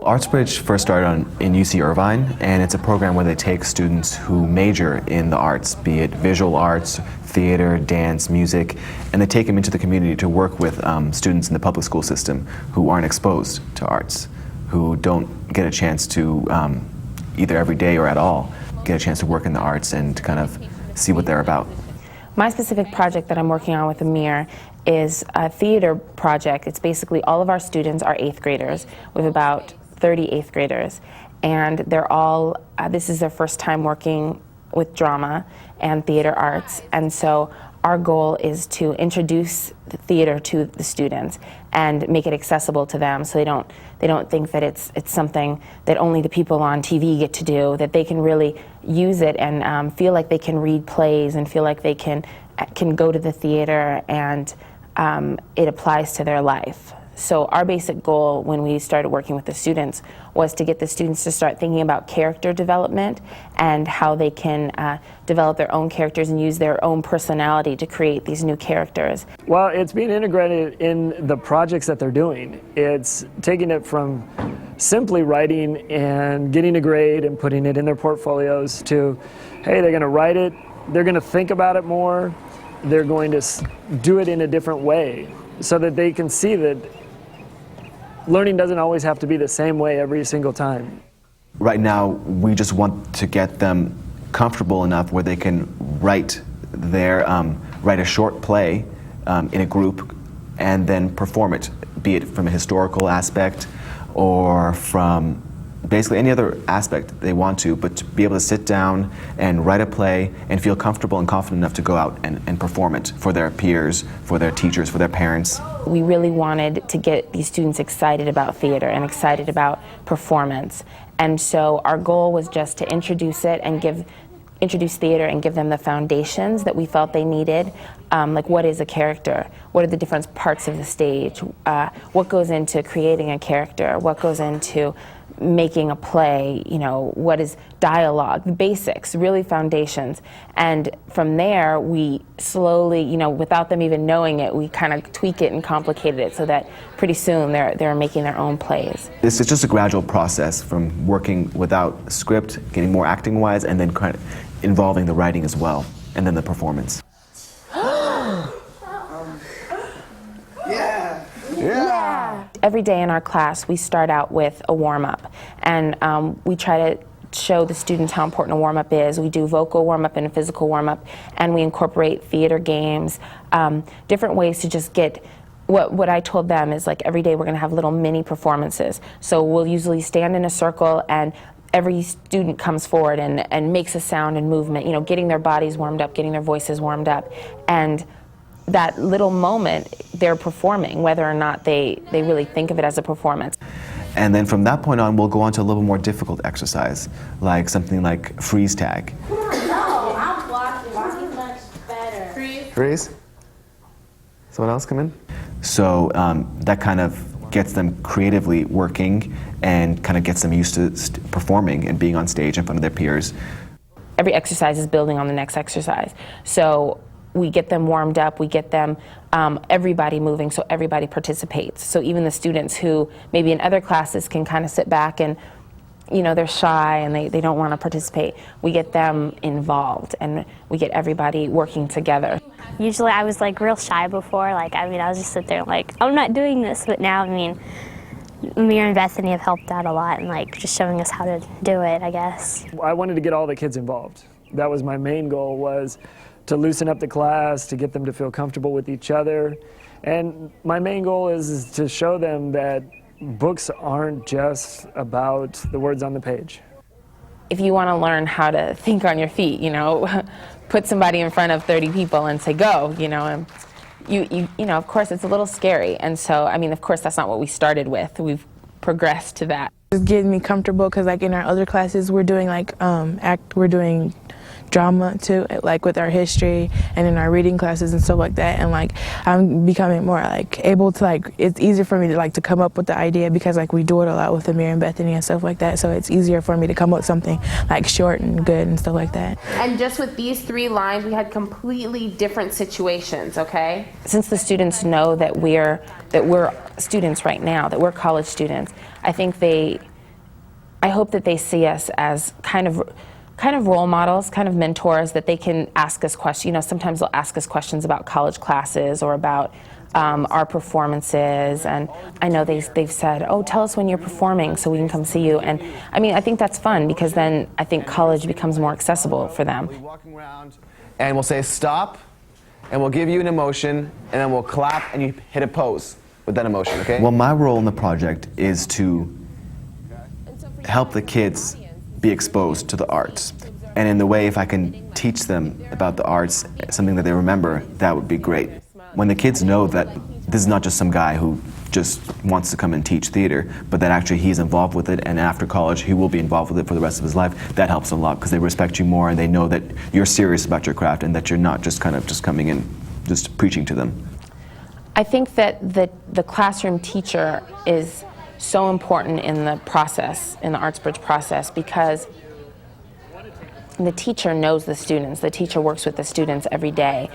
ArtsBridge first started in UC Irvine, and it's a program where they take students who major in the arts, be it visual arts, theater, dance, music, and they take them into the community to work with students in the public school system who aren't exposed to arts, who don't get a chance to, either every day or at all, get a chance to work in the arts and to kind of see what they're about. My specific project that I'm working on with Amir is a theater project. It's basically all of our students are 8th graders. We have about 30 8th graders, and they're all, this is their first time working with drama and theater arts, and so our goal is to introduce the theater to the students and make it accessible to them, so they don't think that it's something that only the people on TV get to do, that they can really use it and feel like they can read plays and feel like they can go to the theater and it applies to their life. So our basic goal when we started working with the students was to get the students to start thinking about character development and how they can develop their own characters and use their own personality to create these new characters. Well, it's being integrated in the projects that they're doing. It's taking it from simply writing and getting a grade and putting it in their portfolios to, hey, they're going to write it, they're going to think about it more, they're going to do it in a different way so that they can see that learning doesn't always have to be the same way every single time. Right now, we just want to get them comfortable enough where they can write a short play in a group and then perform it, be it from a historical aspect or from basically any other aspect they want to, but to be able to sit down and write a play and feel comfortable and confident enough to go out and perform it for their peers, for their teachers, for their parents. We really wanted to get these students excited about theater and excited about performance. And so our goal was just to introduce it and introduce theater and give them the foundations that we felt they needed. Like, what is a character? What are the different parts of the stage? What goes into creating a character? What goes into making a play? You know, what is dialogue? The basics, really foundations. And from there, we slowly, you know, without them even knowing it, we kind of tweak it and complicated it so that pretty soon they're making their own plays. This is just a gradual process from working without script, getting more acting-wise, and then kind of involving the writing as well, and then the performance. Yeah. Every day in our class, we start out with a warm-up, and we try to show the students how important a warm-up is. We do vocal warm-up and a physical warm-up, and we incorporate theater games, different ways to just get what I told them is, like, every day we're going to have little mini performances. So we'll usually stand in a circle and every student comes forward and makes a sound and movement, you know, getting their bodies warmed up, getting their voices warmed up. And that little moment, they're performing, whether or not they really think of it as a performance. And then from that point on, we'll go on to a little more difficult exercise, like something like freeze tag. No, I'm walking much better. Freeze? Someone else come in? So that kind of gets them creatively working and kind of gets them used to performing and being on stage in front of their peers. Every exercise is building on the next exercise. So we get them warmed up, we get them everybody moving so everybody participates. So even the students who maybe in other classes can kind of sit back and, you know, they're shy and they don't want to participate, we get them involved and we get everybody working together. Usually I was like real shy before, like, I mean, I was just sit there like, I'm not doing this, but now, I mean, Amir and Bethany have helped out a lot and like just showing us how to do it, I guess. I wanted to get all the kids involved. That was my main goal, was to loosen up the class, to get them to feel comfortable with each other. And my main goal is to show them that books aren't just about the words on the page. If you want to learn how to think on your feet, you know, put somebody in front of 30 people and say, go, you know, and you know, of course it's a little scary. And so, I mean, of course that's not what we started with. We've progressed to that. It's getting me comfortable because, like, in our other classes we're doing like we're doing drama too, like with our history and in our reading classes and stuff like that, and like I'm becoming more like able to, like, it's easier for me to like to come up with the idea because like we do it a lot with Amir and Bethany and stuff like that, so it's easier for me to come up with something like short and good and stuff like that. And just with these 3 lines, we had completely different situations, okay? Since the students know that we're students right now, that we're college students, I think they I hope that they see us as kind of role models, kind of mentors, that they can ask us questions. You know, sometimes they'll ask us questions about college classes or about our performances, and I know they've said, oh, tell us when you're performing so we can come see you. And I mean, I think that's fun, because then I think college becomes more accessible for them. Walking around, and we'll say stop, and we'll give you an emotion, and then we'll clap, and you hit a pose with that emotion, okay? Well, my role in the project is to help the kids be exposed to the arts. And in the way, if I can teach them about the arts, something that they remember, that would be great. When the kids know that this is not just some guy who just wants to come and teach theater, but that actually he's involved with it, and after college he will be involved with it for the rest of his life, that helps a lot, because they respect you more and they know that you're serious about your craft and that you're not just kind of just coming in, just preaching to them. I think that the classroom teacher is so important in the process, in the ArtsBridge process, because the teacher knows the students. The teacher works with the students every day.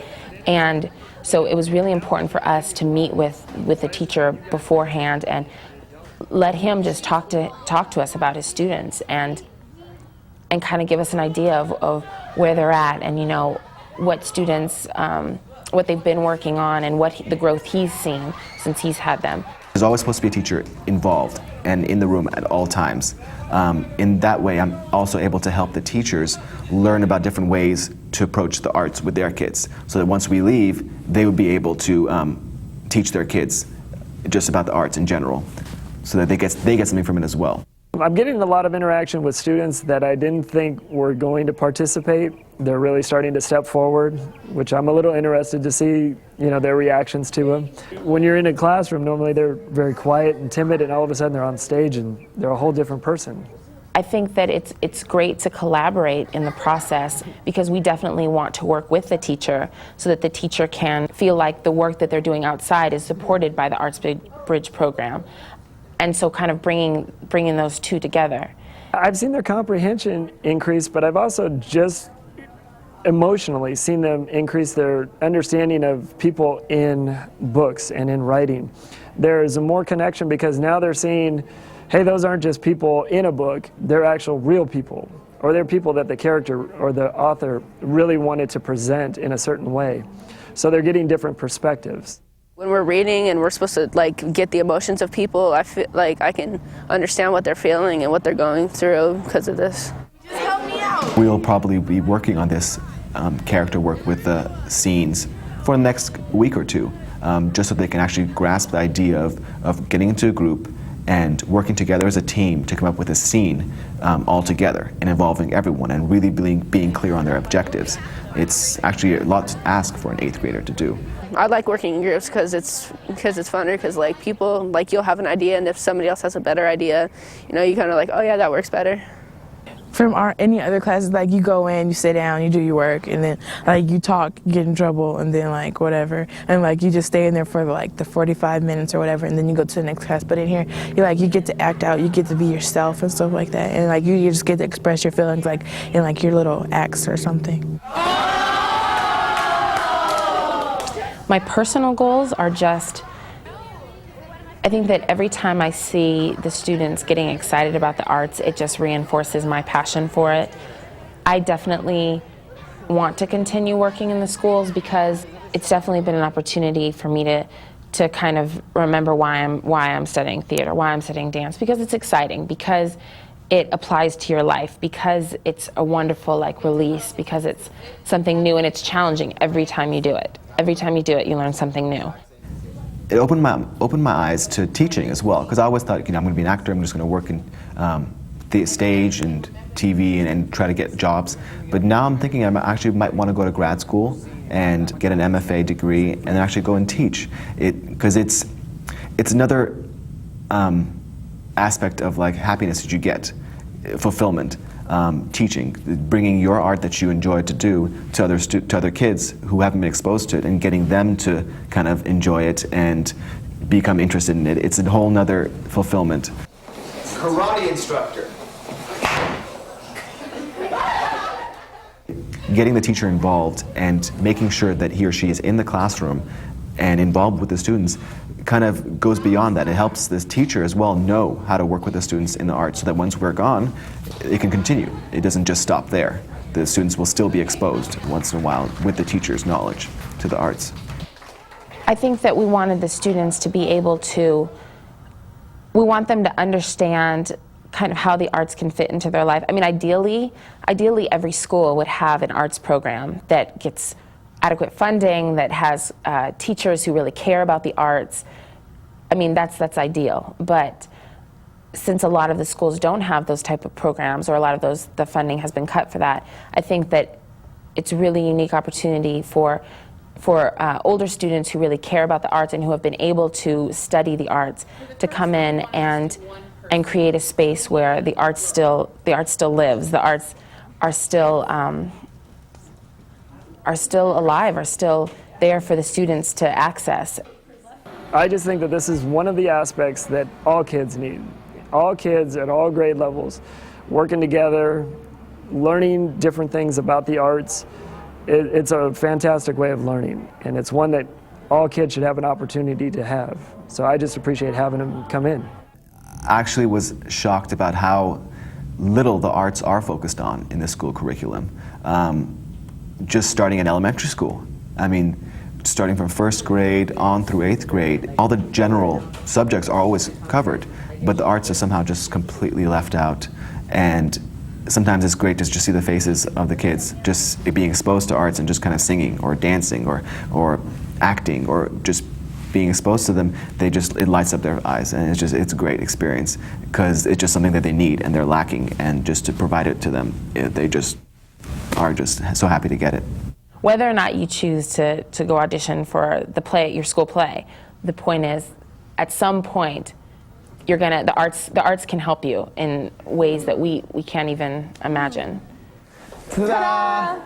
And so it was really important for us to meet with the teacher beforehand and let him just talk to us about his students and kind of give us an idea of where they're at, and, you know, what students, what they've been working on, and what the growth he's seen since he's had them. There's always supposed to be a teacher involved and in the room at all times. In that way, I'm also able to help the teachers learn about different ways to approach the arts with their kids, so that once we leave, they would be able to teach their kids just about the arts in general, so that they get something from it as well. I'm getting a lot of interaction with students that I didn't think were going to participate. They're really starting to step forward, which I'm a little interested to see, you know, their reactions to them. When you're in a classroom, normally they're very quiet and timid, and all of a sudden they're on stage and they're a whole different person. I think that it's great to collaborate in the process, because we definitely want to work with the teacher so that the teacher can feel like the work that they're doing outside is supported by the ArtsBridge program. And so kind of bringing those two together. I've seen their comprehension increase, but I've also just emotionally seen them increase their understanding of people in books and in writing. There's a more connection, because now they're seeing, hey, those aren't just people in a book, they're actual real people, or they're people that the character or the author really wanted to present in a certain way. So they're getting different perspectives. When we're reading and we're supposed to get the emotions of people, I feel like I can understand what they're feeling and what they're going through because of this. Just help me out. We'll probably be working on this character work with the scenes for the next week or two, just so they can actually grasp the idea of getting into a group and working together as a team to come up with a scene all together and involving everyone and really being clear on their objectives. It's actually a lot to ask for an 8th grader to do. I like working in groups because it's funner, because people, you'll have an idea, and if somebody else has a better idea, you know, you kind of oh yeah, that works better. From any other classes, you go in, you sit down, you do your work, and then you talk, you get in trouble, and then whatever, and you just stay in there for the 45 minutes or whatever, and then you go to the next class. But in here, you get to act out, you get to be yourself and stuff like that, and you just get to express your feelings in your little acts or something. My personal goals are just, I think that every time I see the students getting excited about the arts, it just reinforces my passion for it. I definitely want to continue working in the schools, because it's definitely been an opportunity for me to kind of remember why I'm studying theater, why I'm studying dance, because it's exciting, because it applies to your life, because it's a wonderful release, because it's something new and it's challenging every time you do it. Every time you do it, you learn something new. It opened my eyes to teaching as well, because I always thought, I'm going to be an actor, I'm just going to work in the stage and TV and try to get jobs. But now I'm thinking I actually might want to go to grad school and get an MFA degree and then actually go and teach. Because it's another aspect of happiness that you get, fulfillment. Teaching, bringing your art that you enjoy to do to other kids who haven't been exposed to it, and getting them to kind of enjoy it and become interested in it. It's a whole nother fulfillment. Karate instructor. Getting the teacher involved and making sure that he or she is in the classroom and involved with the students kind of goes beyond that. It helps this teacher as well know how to work with the students in the arts so that once we're gone, it can continue. It doesn't just stop there. The students will still be exposed once in a while with the teacher's knowledge to the arts. I think that we wanted the students to be able to, we want them to understand kind of how the arts can fit into their life. I mean, ideally every school would have an arts program that gets adequate funding, that has teachers who really care about the arts. I mean, that's ideal. But since a lot of the schools don't have those type of programs, or a lot of the funding has been cut for that, I think that it's a really unique opportunity for older students who really care about the arts and who have been able to study the arts to come in and create a space where the art still lives. The arts are still alive, are still there for the students to access. I just think that this is one of the aspects that all kids need. All kids at all grade levels working together, learning different things about the arts. It's a fantastic way of learning, and it's one that all kids should have an opportunity to have. So I just appreciate having them come in. I actually was shocked about how little the arts are focused on in the school curriculum. Just starting in elementary school. I mean, starting from first grade on through 8th grade, all the general subjects are always covered, but the arts are somehow just completely left out. And sometimes it's great to just see the faces of the kids, just being exposed to arts and just kind of singing or dancing or acting or just being exposed to them. It lights up their eyes, and it's a great experience because it's just something that they need and they're lacking, and just to provide it to them, they just are just so happy to get it. Whether or not you choose to go audition for the play at your school play, the point is, at some point, the arts can help you in ways that we can't even imagine. Ta-da!